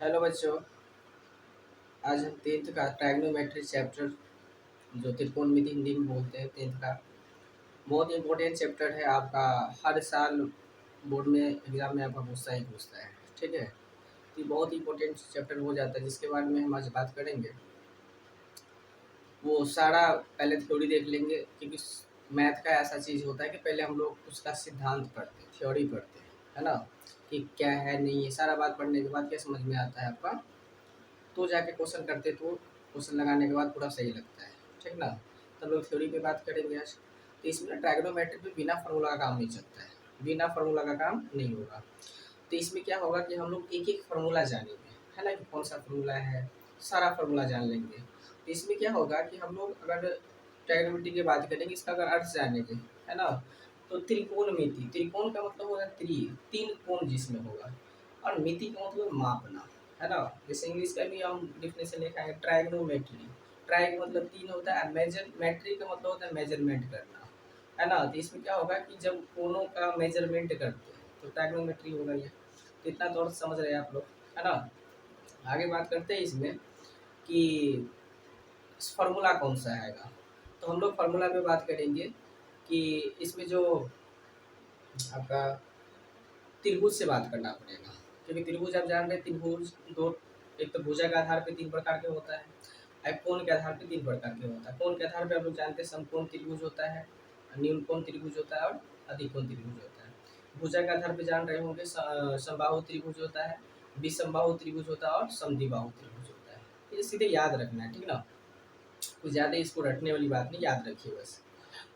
Hello बच्चों। आज हम टेंथ का ट्राइग्नोमेट्री चैप्टर जो त्रिकोणमिति हिंदी में बोलते हैं टेंथ का बहुत इंपॉर्टेंट चैप्टर है आपका। हर साल बोर्ड में एग्जाम में आपका पूछता ही पूछता है। ठीक है, तो ये बहुत इंपॉर्टेंट चैप्टर हो जाता है जिसके बारे में हम आज बात करेंगे। वो सारा पहले थ्योरी देख लेंगे क्योंकि मैथ का ऐसा चीज़ होता है कि पहले हम लोग उसका सिद्धांत पढ़ते हैं, थ्योरी पढ़ते हैं, है ना, कि क्या है नहीं है। सारा बात पढ़ने के बाद क्या समझ में आता है आपका, तो जाके क्वेश्चन करते तो क्वेश्चन लगाने के बाद पूरा सही लगता है। ठीक ना, तो हम लोग थ्योरी पे बात करेंगे आज। तो इसमें ट्राइगोनोमेट्री पे बिना फार्मूला का काम नहीं चलता है, बिना फार्मूला का काम नहीं होगा। तो इसमें क्या होगा कि हम लोग एक एक फार्मूला जानेंगे, है ना, कि कौन सा फार्मूला है, सारा फार्मूला जान लेंगे। तो इसमें क्या होगा कि हम लोग अगर ट्राइगोनोमेट्री की बात करेंगे, इसका अगर अर्थ जानेंगे, है ना, तो त्रिकोणमिति, त्रिकोण का मतलब होगा तीन कोण जिसमें होगा, और मिति का मतलब मापना, है ना। जैसे इंग्लिश का भी हम डिफिनेशन लिखा है ट्राइग्नोमेट्री। ट्राइग मतलब तीन होता है, मेजर मेट्री का मतलब होता है मेजरमेंट करना, है ना। तो इसमें क्या होगा कि जब कोनों का मेजरमेंट करते हैं तो ट्राइग्नोमेट्री होगा ये। तो इतना तो और समझ रहे हैं आप लोग, है ना। आगे बात करते हैं इसमें कि फार्मूला कौन सा आएगा। तो हम लोग फार्मूला पे बात करेंगे कि इसमें जो आपका त्रिभुज से बात करना पड़ेगा, क्योंकि त्रिभुज आप जान रहे हैं, त्रिभुज दो, एक तो भुजा के आधार पे तीन प्रकार के होता है, एक कोण के आधार पे तीन प्रकार के होता है। कोण के आधार पे आप लोग जानते हैं समकोण त्रिभुज होता है, न्यून कोण त्रिभुज होता है और अधिक कोण त्रिभुज होता है। भुजा के आधार पे जान रहे होंगे समबाहु त्रिभुज होता है, विषमबाहु त्रिभुज होता है और समद्विबाहु त्रिभुज होता है। ये सीधे याद रखना है, ठीक ना, कुछ ज़्यादा इसको रटने वाली बात नहीं, याद रखिए बस।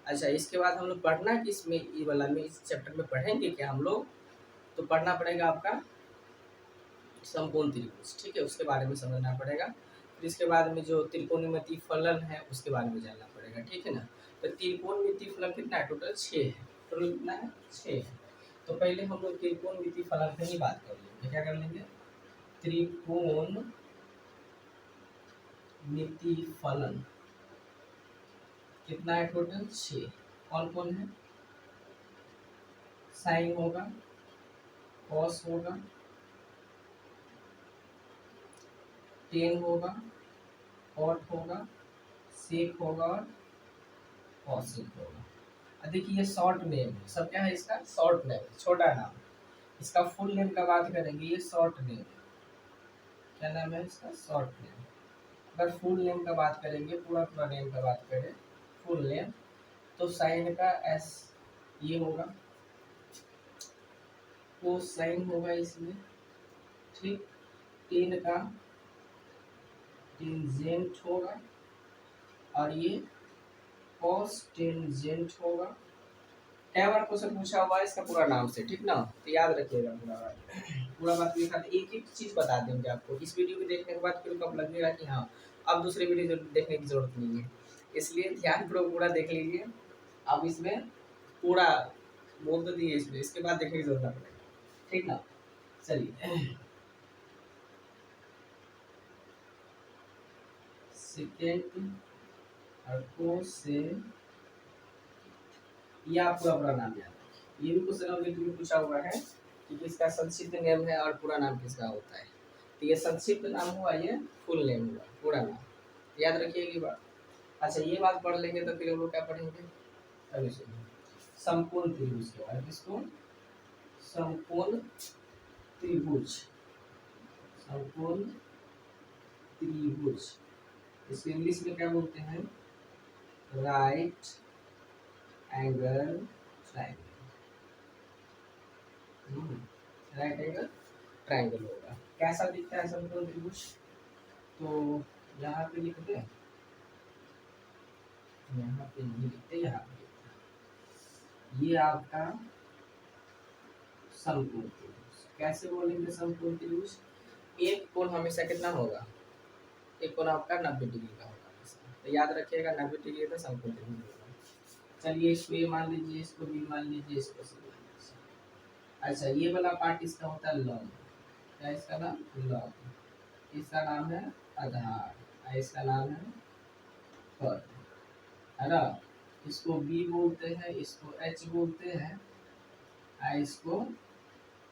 अच्छा, इसके बाद हम लोग पढ़ना कि इसमें ये वाला में इस चैप्टर में पढ़ेंगे क्या हम लोग, तो पढ़ना पड़ेगा आपका समकोण त्रिभुज, ठीक है, उसके बारे में समझना पड़ेगा। फिर इसके बाद में जो त्रिकोणमिति फलन है उसके बारे में जानना पड़ेगा, ठीक है ना। तो त्रिकोणमिति फलन कितना है, टोटल 6 है। टोटल कितना है, 6 है। तो पहले हम लोग त्रिकोणमिति फलन पे ही बात कर लेंगे। क्या कर लेंगे, त्रिकोणमिति फलन कितना है, टोटल 6। कौन कौन है, साइन होगा, कॉस होगा, टेन होगा, कॉट होगा, सेक होगा और कॉसेक होगा। अब देखिए ये शॉर्ट नेम है, सब क्या है इसका, शॉर्ट नेम, छोटा नाम। इसका फुल नेम का बात करेंगे, ये शॉर्ट नेम, क्या नाम है इसका, शॉर्ट नेम। अगर फुल नेम का बात करेंगे, पूरा पूरा नेम का बात करें, फुल नेम, तो साइन का एस ये होगा, कोसाइन होगा इसमें, ठीक। टेन का टेंजेंट होगा और ये कॉस टेंजेंट होगा। कई बार क्वेश्चन पूछा हुआ है इसका पूरा नाम से, ठीक ना, तो याद रखिएगा पूरा बात। पूरा बात के साथ एक एक चीज बता देंगे आपको। इस वीडियो को देखने के बाद फिर कब लगेगा कि हाँ अब दूसरे वीडियो देखने की जरूरत नहीं है, इसलिए ध्यानपूर्वक पूरा देख लीजिए। अब इसमें पूरा बोल तो दिए इसमें, इसके बाद देखने की जरूरत ना पड़ेगा, ठीक ना। चलिए सेकेंड और को से ये आप पूरा पूरा नाम याद रखिए। ये भी क्वेश्चन ऑब्जेक्टिव में पूछा हुआ है कि किसका संक्षिप्त नेम है और पूरा नाम किसका होता है। तो ये संक्षिप्त नाम हुआ, ये फुल नेम हुआ, पूरा नाम याद रखिए ये बात। अच्छा, ये बात पढ़ लेंगे तो फिर हम लोग क्या पढ़ेंगे, अभी सुनिए समकोण त्रिभुज के बारे में। किसको, समकोण त्रिभुज, समकोण त्रिभुज, इसको इंग्लिश में क्या बोलते हैं, right angle triangle. Right angle triangle होगा। कैसा दिखता है समकोण त्रिभुज, तो यहाँ पे लिखते हैं, यहाँ पे नहीं लिखते, यहाँ पे लिखते हैं। ये आपका समकोण त्रिभुज। कैसे बोलेंगे समकोण त्रिभुज, एक कोण हमेशा कितना होगा, एक कोण आपका 90 डिग्री का होगा हमेशा। तो याद रखिएगा 90 डिग्री का समकोण त्रिभुज होगा। चलिए इसको ए मान लीजिए, इसको बी मान लीजिए, इसको सी मान लीजिए। अच्छा, ये वाला पार्ट इसका होता है लॉन्ग, क्या इसका नाम, लॉन्ग। इसका नाम है आधार और इसका नाम है कर्व, है ना। इसको बी बोलते हैं, इसको एच बोलते हैं और इसको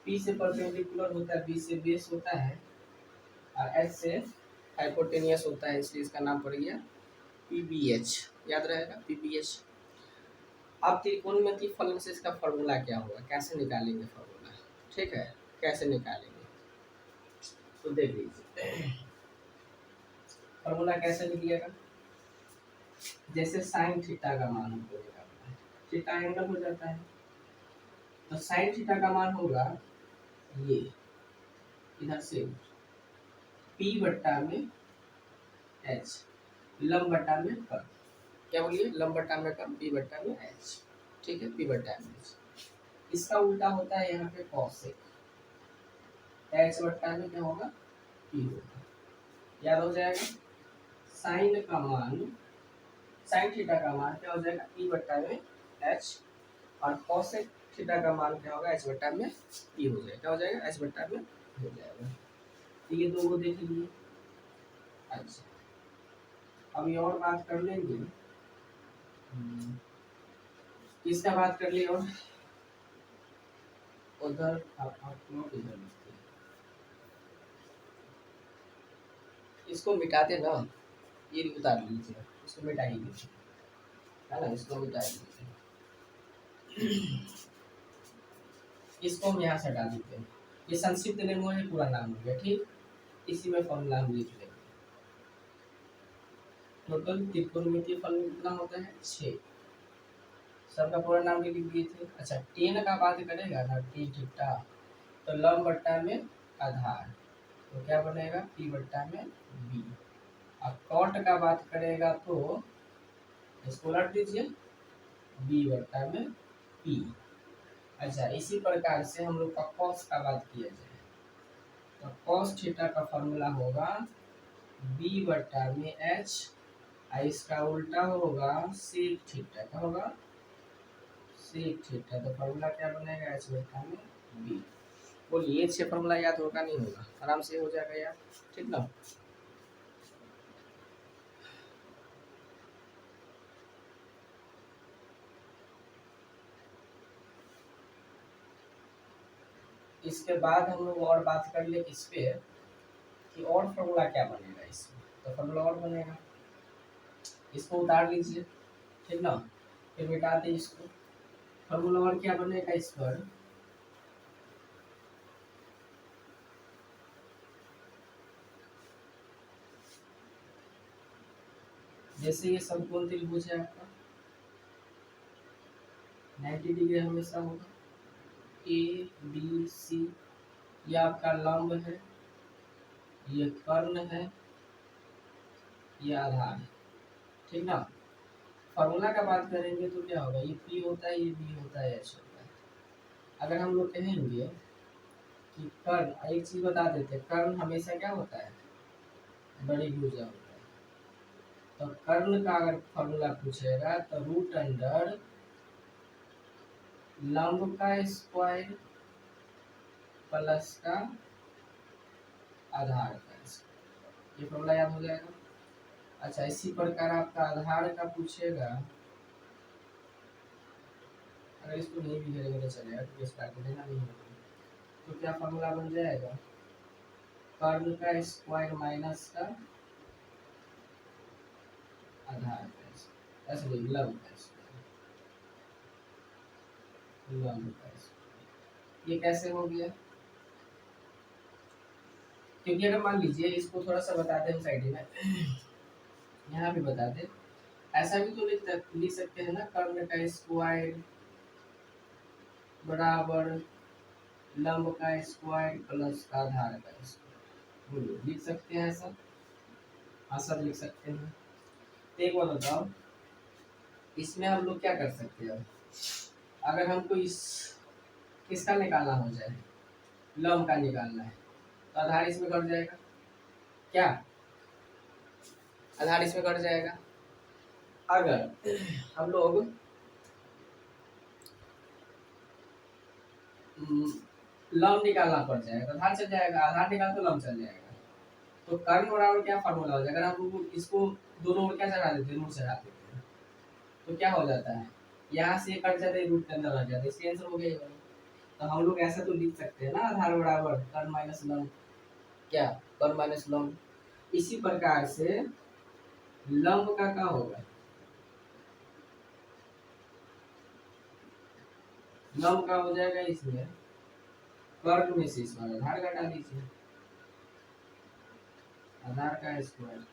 पी से परपेंडिकुलर होता है, बी से बेस होता है, और एच से हाइपोटेनियस होता है, इसलिए इसका नाम पड़ गया पीबीएच। याद रहेगा पीबीएच। अब त्रिकोणमितीय फलन से इसका फॉर्मूला क्या होगा, कैसे निकालेंगे फॉर्मूला, ठीक है, कैसे निकालेंगे तो देख लीजिए। फॉर्मूला कैसे लिखिएगा, जैसे साइन थीटा का मान हमको निकालना है, थीटा एंगल हो जाता है, तो साइन थीटा का मान होगा ये इधर से पी बट्टा में एच, लंब बट्टा में कर्व, क्या बोलिए, लंब बट्टा में कर्व, पी बट्टा में एच, ठीक है, पी बट्टा में एच। इसका उल्टा होता है यहाँ पे कॉसेक, एच बट्टा में क्या होगा, पी होगा, याद हो जाएगा। साइन का मान, साइन थीटा का मान क्या हो जाएगा, पी बट्टा में एच, और कॉसेक थीटा का मान क्या होगा, एच बट्टा में पी हो जाएगा, क्या हो जाएगा, एच बट्टा में हो जाएगा। तो ये दो को देख लीजिए। अच्छा अभी और बात कर लेंगे, किसका बात कर लिए, और उधर आप लोग इधर लिखते हैं, इसको मिटाते ना, ये उतार लीजिए, इसको मिटा ही लीजिए, है ना, इसको मिटा लीजिए, इसको हम यहाँ से हटा देते हैं, ये संक्षिप्त निर्मोह है, पूरा नाम हो गया, ठीक, इसी में फॉर्मूला हम लिख लेंगे। टोटल त्रिकोणमितीय फलन कितना होता है, 6, सबका पूरा नाम भी लिख दिए थे। अच्छा टेन का बात करेगा ना, टी थीटा, तो लंब बट्टा में आधार, तो क्या बनेगा, पी बट्टा में बी। अब कॉट का बात करेगा तो इसको उलट दीजिए, बी बट्टा में पी। अच्छा इसी प्रकार से हम लोग का कॉस का बात किया जाए, तो कॉस थीटा का फॉर्मूला होगा बी बट्टा में एच, इसका उल्टा होगा सेक थीटा, क्या होगा, सेक थीटा, तो फॉर्मूला क्या बनेगा, एच बट्टा में बी। बोलिए ये 6 फॉर्मूला याद होगा नहीं होगा, आराम से हो जाएगा यार, ठीक ना। इसके बाद हम लोग और बात कर ले किस पे, कि और फॉर्मूला क्या बनेगा इसमें, तो फॉर्मूला और बनेगा, इसको उतार लीजिए, ठीक ना, फिर मिटा दे इसको। फॉर्मूला और क्या बनेगा इस पर, जैसे ये समकोण त्रिभुज है आपका 90 डिग्री हमेशा होगा, ए बी सी, ये आपका लंब है, ये कर्ण है, ये आधार है, ठीक ना। फॉर्मूला का बात करेंगे तो क्या होगा, ये पी होता है, ये बी होता है, एच होता है। अगर हम लोग कहेंगे कि कर्ण, एक चीज बता देते, कर्ण हमेशा क्या होता है, बड़ी भुजा होता है, तो कर्ण का अगर फॉर्मूला पूछेगा तो रूट अंडर लंब का स्क्वायर प्लस का आधार का स्क्वायर, ये फॉर्मूला याद हो जाएगा। अच्छा इसी प्रकार आपका आधार का पूछेगा, अगर इसको नहीं भी करेंगे तो चलेगा, क्योंकि इस बार देना नहीं होगा, तो क्या फॉर्मूला बन जाएगा, कर्ण का स्क्वायर माइनस का आधार का स्क्वायर, ऐसे नहीं, लंब का स्क्वायर, लंब का स्क्वायर, ये कैसे हो गया, क्योंकि अगर मान लीजिए इसको थोड़ा सा बता दें साइड में, यहाँ भी बता दें, ऐसा भी तो लिख सकते हैं ना, कर्ण का स्क्वायर बराबर लंब का स्क्वायर प्लस का आधार का स्क्वायर, बोलिए लिख सकते हैं ऐसा, हाँ सब लिख सकते हैं। तो एक बार बताओ, इसमें हम लोग क्या कर सकते हैं, अगर हमको इस किसका निकालना हो जाए, लंब का निकालना है, तो आधार इसमें कट जाएगा, क्या आधार इसमें कट जाएगा। अगर हम लोग लंब निकालना पड़ जाएगा तो आधार चल जाएगा, आधार निकाल तो लंब चल जाएगा, तो कर्ण बराबर क्या फॉर्मूला हो जाएगा, अगर हम लोग इसको दोनों ओर क्या चढ़ा देते हैं, रूट चढ़ा देते हैं, तो क्या हो जाता है, यहाँ से कट जाते हैं, रूट के अंदर रह जाते हैं, इसके आंसर हो गया। तो हम लोग ऐसा तो लिख सकते हैं ना, आधार बराबर कर्ण माइनस लंब, क्या, वन माइनस लंब। इसी प्रकार से लंब का क्या होगा, लंब का हो जाएगा इसमें वर्ग में से इस बार आधार घटा दीजिए, आधार का स्क्वायर।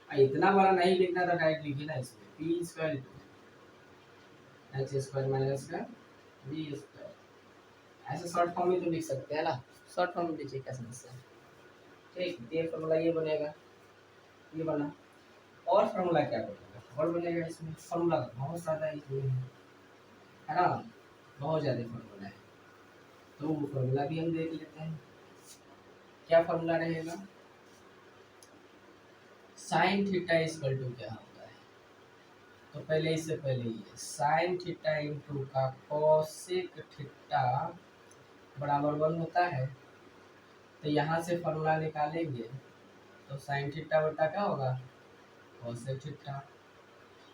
इतना बड़ा नहीं लिखना था, डायरेक्ट लिखिए ना इसमें P square H square minus का बी स्क्वायर। ऐसे शॉर्ट फॉर्म में तो लिख सकते हैं ना, शॉर्ट फॉर्म में लिखिए, क्या समस्या है। ठीक, ये फॉर्मूला ये बनेगा, ये बना। और फॉर्मूला क्या बनेगा, और बनेगा इसमें फॉर्मूला बहुत ज़्यादा इसमें है ना, बहुत ज़्यादा फॉर्मूला है। तो वो फॉर्मूला भी हम देख लेते हैं। क्या फॉर्मूला रहेगा, साइन थीटा इक्वल टू क्या होता है। तो पहले इससे पहले ये साइन थीटा इंटू का कोसेक थीटा बराबर 1 होता है। तो यहाँ से फॉर्मूला निकालेंगे तो साइन थीटा बटा क्या होगा, कोसेक थीटा।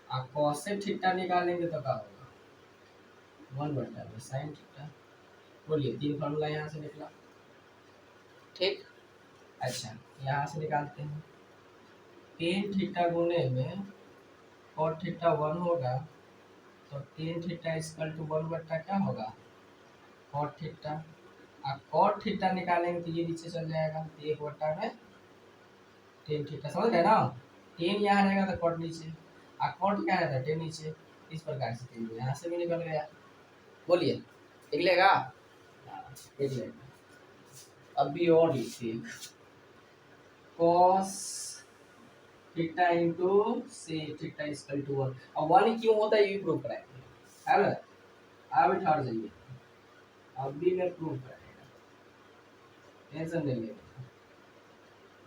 और कोसेक थीटा निकालेंगे तो क्या होगा, 1 बटा साइन थीटा। बोलिए, 3 फॉर्मूला यहाँ से निकला। ठीक, अच्छा यहाँ से निकालते हैं। टेन थीटा गुने में कॉट थीटा 1 होगा, तो टेन थीटा इक्वल टू 1 बटा क्या होगा, कॉट थीटा। और कॉट थीटा निकालेंगे तो ये नीचे चल जाएगा, 1 बटा में टेन थीटा, समझ गए ना। टेन यहाँ रहेगा तो कॉट नीचे, और कॉट क्या रहता है टेन नीचे। इस प्रकार से टेन यहाँ से भी निकल गया। बोलिए, निकलेगा, निकलेगा। अब भी और लिखिए, कॉस थीटा इंटू से थीटा इक्वल टू 1। अब 1 क्यों होता है ये प्रूव कराएंगे, है ना। अब ठहर जाइए, अब भी मैं प्रूव कराएगा, टेंशन नहीं लेगा।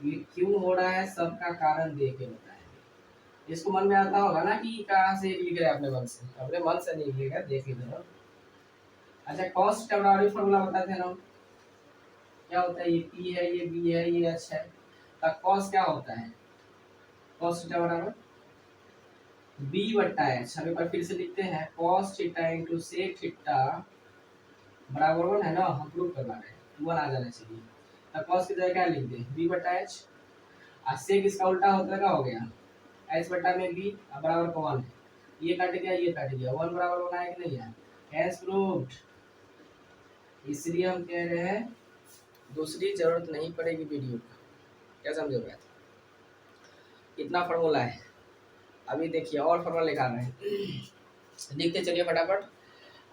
ये क्यों हो रहा है सबका कारण दे के बताएंगे। इसको मन में आता होगा ना कि कहाँ से लिख रहे हैं, अपने मन से, अपने मन से नहीं लिखेगा, देख लीजिए। अच्छा, कॉस्ट का बराबरी फॉर्मूला बताते हैं ना, क्या होता है, ये पी है, ये बी है, ये एच है। तो कॉस क्या होता है, कॉस थीटा बराबर बी बटा एच। हम एक बार फिर से लिखते हैं, cos theta into sec theta बराबर 1 है ना, हम प्रूव करवा रहे हैं, 1 आ जाना चाहिए। तो कॉस की जगह क्या लिख दे, बी बटा एच। और सेक इसका उल्टा होता है, क्या हो गया, एच बटा में बी बराबर का 1 है। ये काट गया, ये काट गया, 1 बराबर 1 आया कि नहीं है, एस प्रूव्ड। इसलिए हम कह रहे हैं दूसरी जरूरत नहीं पड़ेगी वीडियो का, क्या समझे बात। इतना फार्मूला है। अभी देखिए और फार्मूला निकाल रहे हैं, लिखते चलिए फटाफट।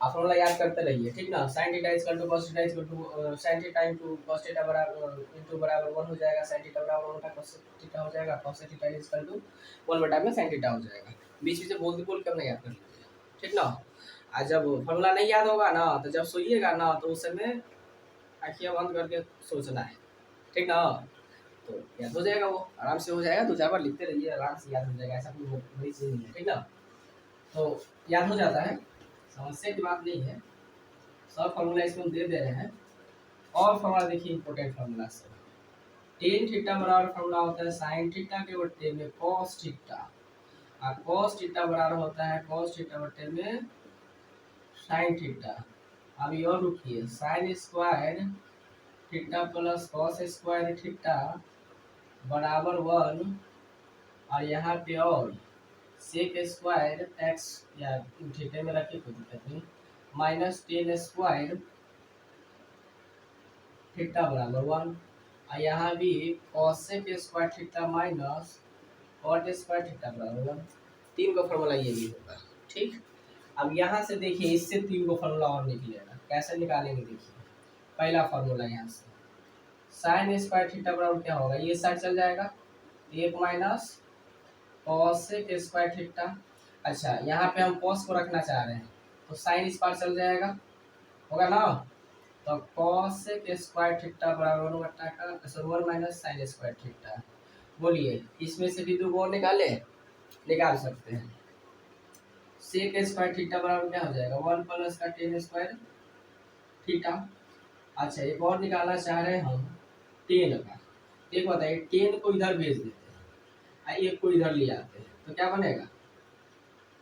आप फार्मूला याद करते रहिए, ठीक ना। Sine theta equal to cos theta equal to sine theta into cos theta बराबर इनटू बराबर 1 हो जाएगा, साइन थीटा बराबर 1 का कॉस थीटा हो जाएगा, कॉस थीटा इक्वल टू 1 बटा में साइन थीटा हो जाएगा। बीच बीच से बोल कर नहीं याद कर लीजिए, ठीक ना। आज जब फार्मूला नहीं याद होगा ना, तो जब सोइएगा ना तो उस समय आँखें बंद करके सोचना है, ठीक ना। तो याद हो जाएगा, वो आराम से हो जाएगा, 2-4 बार लिखते रहिए, आराम से याद हो जाएगा, ऐसा कोई बड़ी चीज़ नहीं है, ठीक ना। तो याद हो जाता है, समस्या की बात नहीं है। सब फार्मूला इसमें हम दे रहे हैं। और फार्मूला देखिए, इंपॉर्टेंट फार्मूला से टेन थीटा बराबर फार्मूला होता है साइन थीटा के बट्टे में कॉस थीटा, और कॉस थीटा बराबर होता है कॉस थीटा बट्टे में साइन थीटा। अभी और रुकिए, sine square theta plus cos square theta बराबर 1, और यहाँ पे और सेक स्क्वायर एक्स या थीटा में रखिए, कोई दिक्कत नहीं, माइनस टेन स्क्वायर थीटा बराबर 1। और यहाँ भी cosec square theta minus cot square theta बराबर 1। 3 का फॉर्मूला ये भी होगा, ठीक। अब यहाँ से देखिए, इससे 3 को फॉर्मूला और निकलेगा, कैसे निकालेंगे देखिए। पहला फॉर्मूला यहाँ से साइन स्क्वायर थीटा बराबर क्या होगा, ये साइड चल जाएगा, 1 माइनस कॉसेक स्क्वायर थीटा। अच्छा, यहाँ पे हम कॉस को रखना चाह रहे हैं, तो साइन इस पार चल जाएगा, होगा ना। तो कॉसेक स्क्वायर थीटा बराबर 1 बटा का 1 माइनस साइन स्क्वायर थीटा। बोलिए, इसमें से भी 2 को निकाले, निकाल सकते हैं। सेक स्क्वायर थीटा बराबर क्या हो जाएगा, 1 प्लस का टेन स्क्वायर थीटा। अच्छा, एक और निकालना चाह रहे हैं हम टेन का। एक बताइए, टेन को इधर भेज देते हैं, एक को इधर ले आते हैं, तो क्या बनेगा,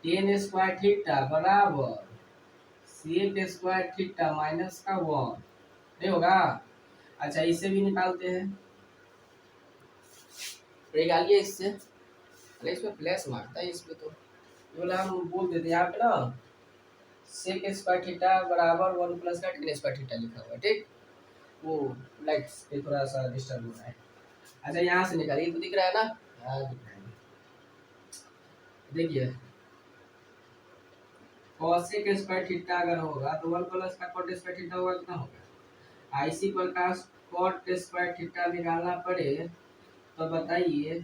टेन स्क्वायर थीटा बराबर सेक स्क्वायर थीटा माइनस का 1, नहीं होगा। अच्छा इससे भी निकालते हैं, निकालिए इससे। अरे इसमें प्लस मारता है इसमें, तो ये वाला हम बोल देते हैं यहाँ पे ना, सेक स्क्वायर थीटा बराबर 1 प्लस का टेन स्क्वायर थीटा लिखा हुआ है, ठीक। वो लाइट्स पे थोड़ा सा डिस्टर्ब हो रहा है। अच्छा यहाँ से निकालिए, तो दिख रहा है ना, यहाँ दिख रहा है, देखिए कॉसेक स्क्वायर थीटा अगर होगा तो 1 प्लस का कॉट स्क्वायर थीटा होगा, कितना होगा। आईसी प्रकाश कॉट स्क्वायर थीटा निकालना पड़े तो बताइए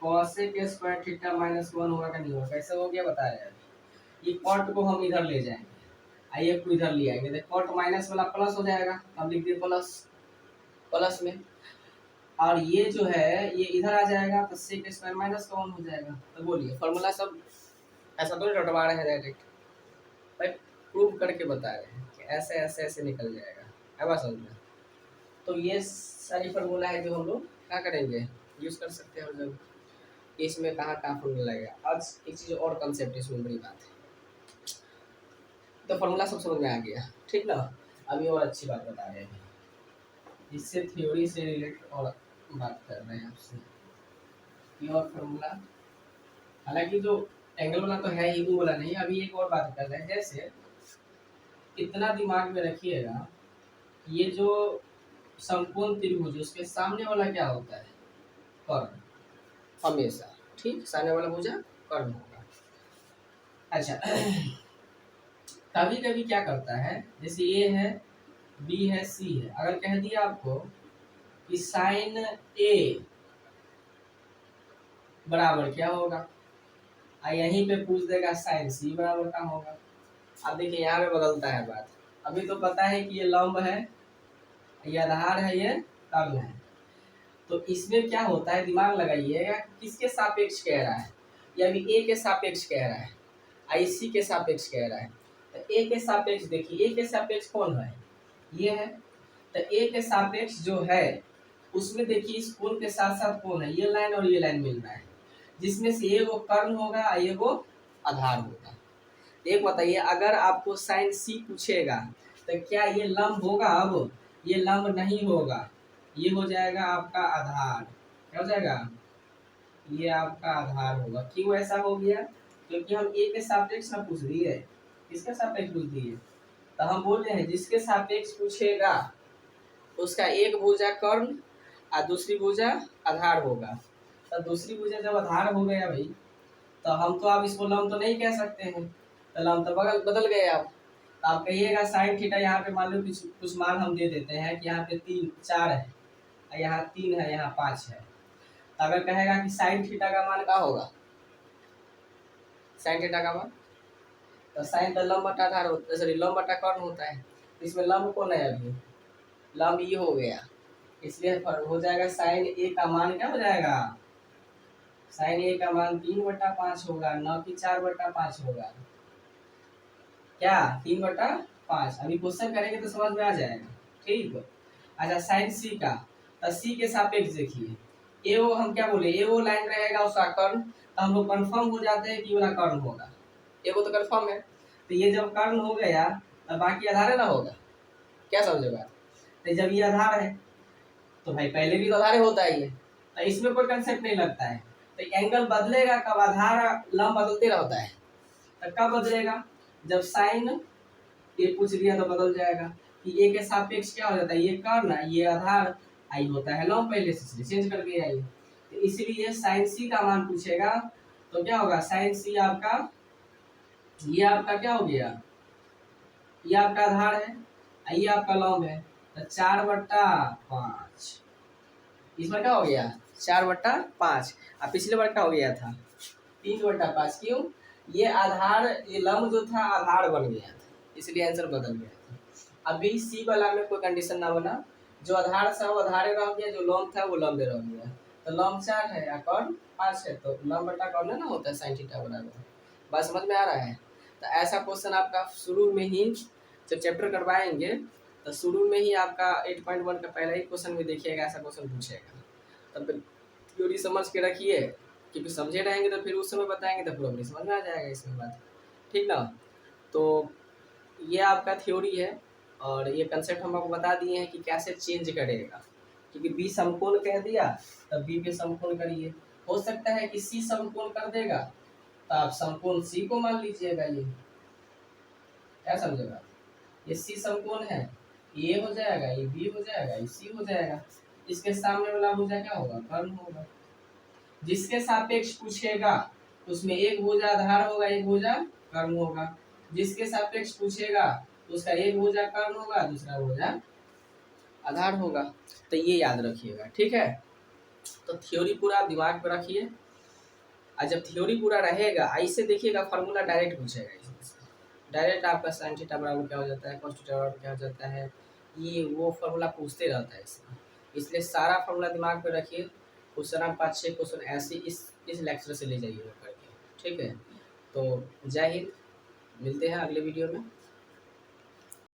कॉसेक स्क्वायर थीटा माइनस 1 होगा कि नहीं होगा। कैसे हो गया बता रहे हैं, ये कॉट को हम इधर ले जाएंगे, आइए को इधर ले आएंगे, तो कॉट माइनस वाला प्लस हो जाएगा, अब लिख दिए प्लस, प्लस में, और ये जो है ये इधर आ जाएगा तो सेक स्क्वायर माइनस का 1 हो जाएगा। तो बोलिए फॉर्मूला सब ऐसा तो रटवा रहे हैं डायरेक्ट, भाई प्रूव करके बता रहे हैं कि ऐसे ऐसे ऐसे निकल जाएगा, है बात समझ में। तो ये सारी फार्मूला है जो हम लोग क्या करेंगे, यूज़ कर सकते हैं। और जब इसमें कहाँ कहाँ फार्मूला लगेगा, आज एक चीज़ और कंसेप्ट इसमें बड़ी बात है, तो फार्मूला सब समझ में आ गया, ठीक ना। अभी और अच्छी बात बता रहे हैं, इससे थ्योरी से रिलेटेड और बात कर रहे हैं आपसे। ये और फार्मूला, हालांकि जो एंगल वाला तो है ही, वो वाला नहीं। अभी एक और बात कर रहे हैं, जैसे इतना दिमाग में रखिएगा, ये जो समकोण त्रिभुज उसके सामने वाला क्या होता है, कर्ण, हमेशा, ठीक, सामने वाला भुजा कर्ण होगा। अच्छा कभी कभी क्या करता है, जैसे ए है, बी है, सी है, अगर कह दिया आपको कि साइन ए बराबर क्या होगा, यहीं पे पूछ देगा साइन सी बराबर क्या होगा। अब देखिए यहाँ पे बदलता है बात, अभी तो पता है कि ये लंब है, ये आधार है, ये कर्ण है, तो इसमें क्या होता है दिमाग लगाइएगा, किसके सापेक्ष कह रहा है, या अभी ए के सापेक्ष कह रहा है, आईसी के सापेक्ष कह रहा है। तो ए के सापेक्ष देखिए, ए के सापेक्ष कौन है, ये है, तो ए के सापेक्ष जो है उसमें देखिए इस कोण के साथ साथ कौन है, ये लाइन और ये लाइन मिल रहा है, जिसमें से ये वो कर्ण होगा, ये वो आधार होगा। एक बताइए, अगर आपको साइन सी पूछेगा तो क्या ये लंब होगा, अब ये लंब नहीं होगा, ये हो जाएगा आपका आधार, क्या हो जाएगा, ये आपका आधार होगा। क्यों ऐसा हो गया, क्योंकि हम ए के सापेक्ष में पूछ दिए, किसके सापेक्ष पूछ दिए, तो हम बोल रहे हैं जिसके सापेक्ष पूछेगा उसका एक भुजा कर्ण और दूसरी भुजा आधार होगा। तो दूसरी भुजा जब आधार हो गया भाई, तो हम तो आप इसको लंब तो नहीं कह सकते हैं, तो लंब तो बदल गए आप। तो आप कहिएगा साइन थीटा, यहाँ पे मान लो कुछ मान हम दे देते हैं कि यहाँ पे 3 4 है, यहाँ 3 है, यहाँ 5 है, तो अगर कहेगा कि साइन थीटा का मान क्या होगा, साइन थीटा का मान, तो साइन तो लंब बटा आधार होता है, सॉरी लंब बटा कर्ण होता है, तो इसमें लंब कौन है, अभी लंब ये हो गया, इसलिए हो जाएगा साइन ए का मान क्या हो जाएगा, साइन ए का मान 3/5 होगा, न कि 4/5 होगा, क्या 3/5। अभी क्वेश्चन करेंगे तो समझ में आ जाएगा, ठीक। अच्छा साइन सी का, तो सी के सापेक्ष देखिए, ए वो हम क्या बोले, ए वो लाइन रहेगा उसका कर्ण, तो हम लोग कंफर्म हो जाते हैं कि वाला कर्ण होगा, ए वो तो कंफर्म है। तो ये जब कर्ण हो गया तो बाकी आधार ना होगा, क्या समझे बात। तो जब ये आधार है तो भाई पहले भी तो आधार होता है ये, तो इसमें कोई कंसेप्ट नहीं लगता है। तो एंगल बदलेगा कब, आधार लंब बदलते रहता है, तो कब बदलेगा, जब साइन ये पूछ लिया तो बदल जाएगा कि ए के सापेक्ष क्या हो जाता है, ये कर्ण, ये आधार, आई होता है लंब पहले से, इसलिए चेंज करके आई। तो इसलिए साइन सी का मान पूछेगा तो क्या होगा, साइन सी आपका, ये आपका क्या हो गया, ये आपका आधार है, ये आपका लंब है, तो 4/5, इसमें क्या हो गया 4/5, और पिछले बार क्या हो गया था 3/5। क्यों, ये आधार, ये लंब जो था आधार बन गया था, इसलिए आंसर बदल गया था। अभी सी वाला में कोई कंडीशन ना बना, जो आधार था वो आधार रह गया, जो लंब था वो लंब रह गया। तो लंब 4 है और कर्ण 5 है, तो लंब बटा कर्ण ना होता है साइन थीटा बराबर। बात समझ में आ रहा है। तो ऐसा क्वेश्चन आपका शुरू में ही जब चैप्टर करवाएंगे तो शुरू में ही आपका 8.1 का पहला ही क्वेश्चन में देखिएगा ऐसा क्वेश्चन पूछेगा, तब थ्योरी समझ के रखिए, क्योंकि समझे रहेंगे तो फिर उस समय बताएंगे तो पूरा समझ में आ जाएगा इसमें बात, ठीक ना। तो ये आपका थ्योरी है, और ये कंसेप्ट हम आपको बता दिए हैं कि कैसे चेंज करेगा, क्योंकि बी समकोण कह दिया तब बी पे समकोण करिए। हो सकता है कि सी समकोण कर देगा तो आप समकोण सी को मान लीजिएगा। ये क्या समझेगा, ये सी समकोण है, ये हो जाएगा, ये बी हो जाएगा, ये सी हो जाएगा। इसके सामने वाला भुजा क्या होगा, कर्ण होगा। जिसके सापेक्ष पूछेगा उसमें एक भुजा आधार होगा, एक भुजा कर्ण होगा। जिसके सापेक्ष पूछेगा उसका एक भुजा कर्ण होगा, दूसरा भुजा आधार होगा। तो ये याद रखिएगा, ठीक है। तो थ्योरी पूरा दिमाग में रखिए, और जब थ्योरी पूरा रहेगा ऐसे देखिएगा फार्मूला डायरेक्ट पूछेगा। डायरेक्ट आपका साइन थीटा बराबर क्या हो जाता है, कॉस थीटा बराबर क्या हो जाता है, ये वो फार्मूला पूछते रहता है इसमें। इसलिए सारा फार्मूला दिमाग में रखिए। क्वेश्चन आप 5-6 क्वेश्चन ऐसे इस लेक्चर से ले जाइएगा करके, ठीक है। तो जय हिंद, मिलते हैं अगले वीडियो में।